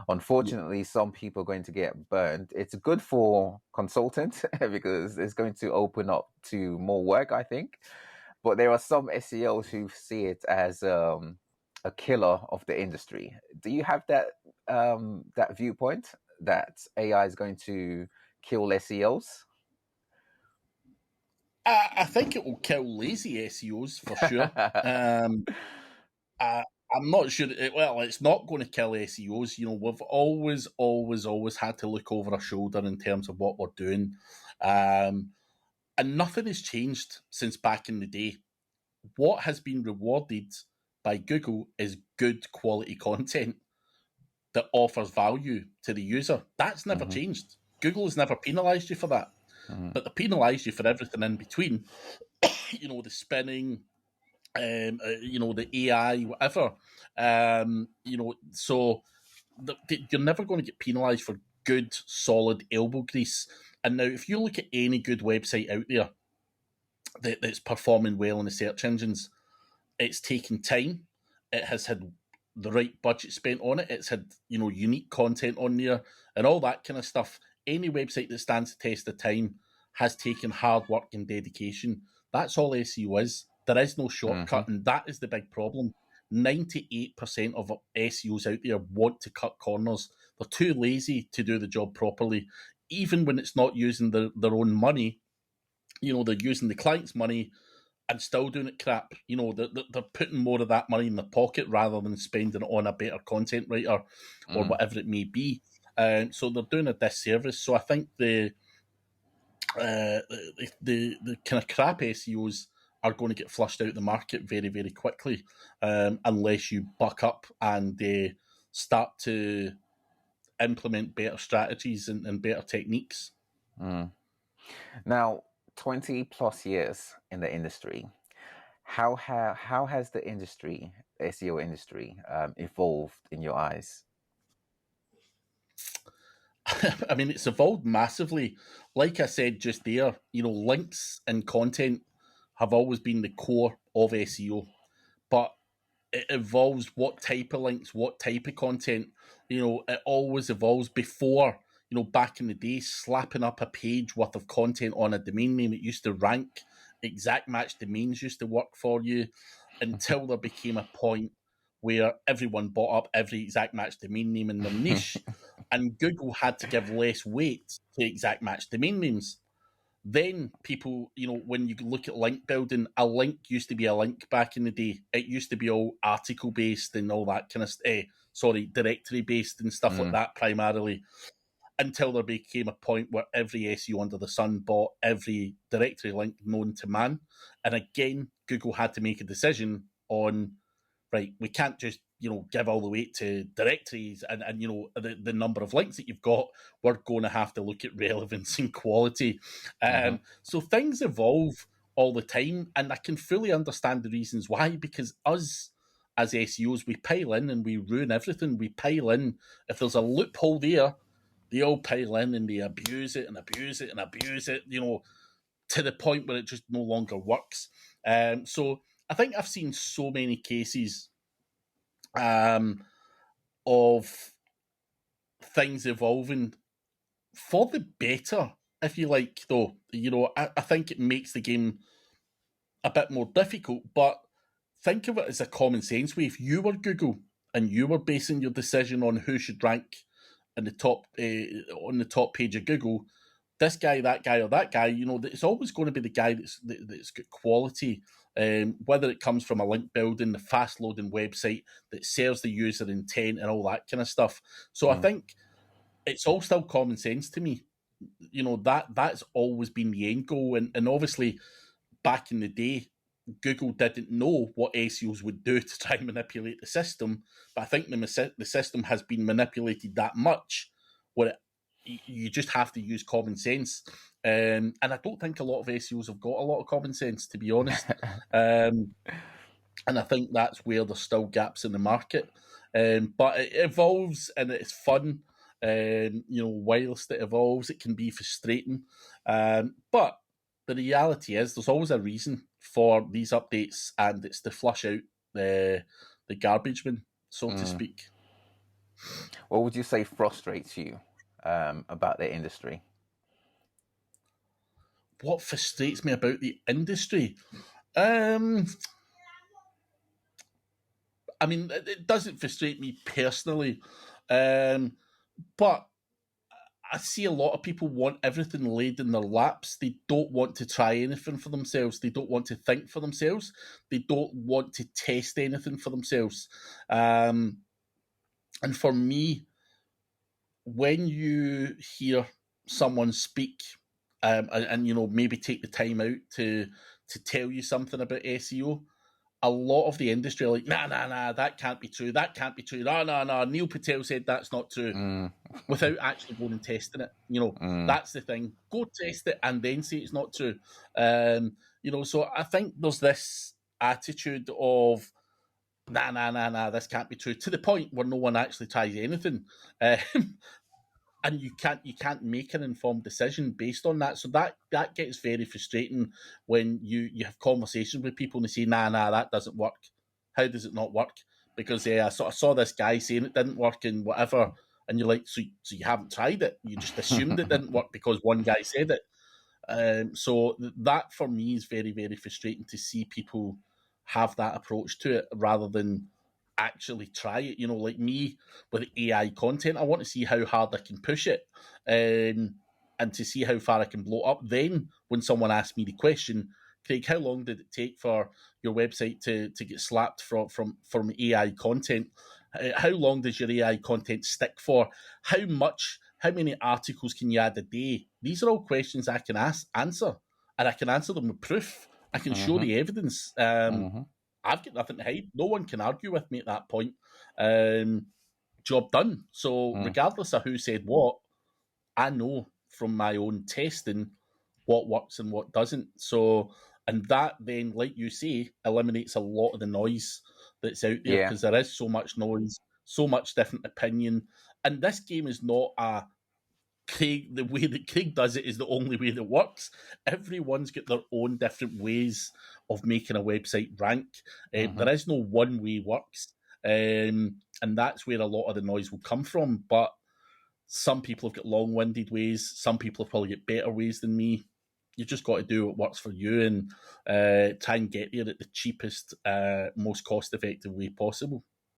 Unfortunately, some people are going to get burned. It's good for consultants because it's going to open up to more work, I think. But there are some SEOs who see it as a killer of the industry. Do you have that viewpoint that AI is going to kill SEOs? I think it will kill lazy SEOs for sure. I, I'm not sure. It's not going to kill SEOs. We've always had to look over our shoulder in terms of what we're doing, and nothing has changed since back in the day. What has been rewarded by Google is good quality content that offers value to the user. That's never Hmm. changed. Google has never penalised you for that, Hmm. but they penalise you for everything in between. The spinning, the AI, whatever. So you're never going to get penalised for good, solid elbow grease. And now, if you look at any good website out there that's performing well in the search engines, it's taken time. It has had the right budget spent on it. It's had unique content on there and all that kind of stuff. Any website that stands the test of time has taken hard work and dedication. That's all SEO is. There is no Hmm. shortcut, and that is the big problem. 98% of SEOs out there want to cut corners. They're too lazy to do the job properly. Even when it's not using their own money, they're using the client's money and still doing it crap. They're putting more of that money in their pocket rather than spending it on a better content writer or Hmm. whatever it may be. So they're doing a disservice. So I think the kind of crap SEOs are going to get flushed out of the market very, very quickly, unless you buck up and start to implement better strategies and better techniques. Hmm. Now, 20 plus years in the industry, how has the industry, SEO industry, evolved in your eyes? I mean, it's evolved massively. Like I said just there, links and content have always been the core of SEO, but it evolves what type of links, what type of content. It always evolves. Before, back in the day, slapping up a page worth of content on a domain name, it used to rank. Exact match domains used to work for you until there became a point where everyone bought up every exact match domain name in their niche, and Google had to give less weight to exact match domain names. Then people, when you look at link building, a link used to be a link back in the day. It used to be all article based and all that kind of, directory based and stuff like Mm. that primarily, until there became a point where every SEO under the sun bought every directory link known to man. And again, Google had to make a decision on, right, we can't just give all the weight to directories and the number of links that you've got. We're going to have to look at relevance and quality. Hmm. So things evolve all the time, and I can fully understand the reasons why, because us as SEOs, we pile in and we ruin everything. We pile in. If there's a loophole there, they all pile in and they abuse it and abuse it and abuse it, to the point where it just no longer works. So I think I've seen so many cases um, of things evolving for the better, if you like, though. I think it makes the game a bit more difficult, but think of it as a common sense way. If you were Google and you were basing your decision on who should rank in the top on the top page of Google, this guy, that guy, or that guy, it's always going to be the guy that's got quality, whether it comes from a link building, the fast loading website that serves the user intent and all that kind of stuff. So I Mm. think it's all still common sense to me. That's always been the end goal, and obviously back in the day, Google didn't know what SEOs would do to try and manipulate the system, but I think the system has been manipulated that much where you just have to use common sense. And I don't think a lot of SEOs have got a lot of common sense, to be honest. Um, and I think that's where there's still gaps in the market. But it evolves and it's fun. Whilst it evolves, it can be frustrating. But the reality is, there's always a reason for these updates, and it's to flush out the garbage bin, so to Mm. speak. What would you say frustrates you about the industry? What frustrates me about the industry? I mean, it doesn't frustrate me personally, but I see a lot of people want everything laid in their laps. They don't want to try anything for themselves. They don't want to think for themselves. They don't want to test anything for themselves. And for me, when you hear someone speak and you know maybe take the time out to tell you something about SEO, a lot of the industry are like, nah, that can't be true. That can't be true. No. Neil Patel said that's not true. Without actually going and testing it. You know, that's the thing. Go test it and then say it's not true. You know, so I think there's this attitude of nah, this can't be true, to the point where no one actually tries anything. And you can't make an informed decision based on that. So that gets very frustrating when you have conversations with people and they say, nah, that doesn't work. How does it not work? Because I sort of saw this guy saying it didn't work and whatever, and you're like, so you haven't tried it? You just assumed it didn't work because one guy said it. So that for me is very, very frustrating to see people have that approach to it rather than actually try it. You know, like me with AI content, I want to see how hard I can push it, and to see how far I can blow up. Then when someone asks me the question, Craig, how long did it take for your website to get slapped from AI content? How long does your AI content stick for? How many articles can you add a day? These are all questions I can answer, and I can answer them with proof. I can show the evidence. I've got nothing to hide. No one can argue with me at that point. Job done. So regardless of who said what, I know from my own testing what works and what doesn't. So, and that then, like you say, eliminates a lot of the noise that's out there, because there is so much noise, so much different opinion. And this game is not a Craig, the way that Craig does it is the only way that works. Everyone's got their own different ways of making a website rank. There is no one way works. And that's where a lot of the noise will come from. But some people have got long-winded ways. Some people have probably got better ways than me. You just got to do what works for you and try and get there at the cheapest, most cost-effective way possible.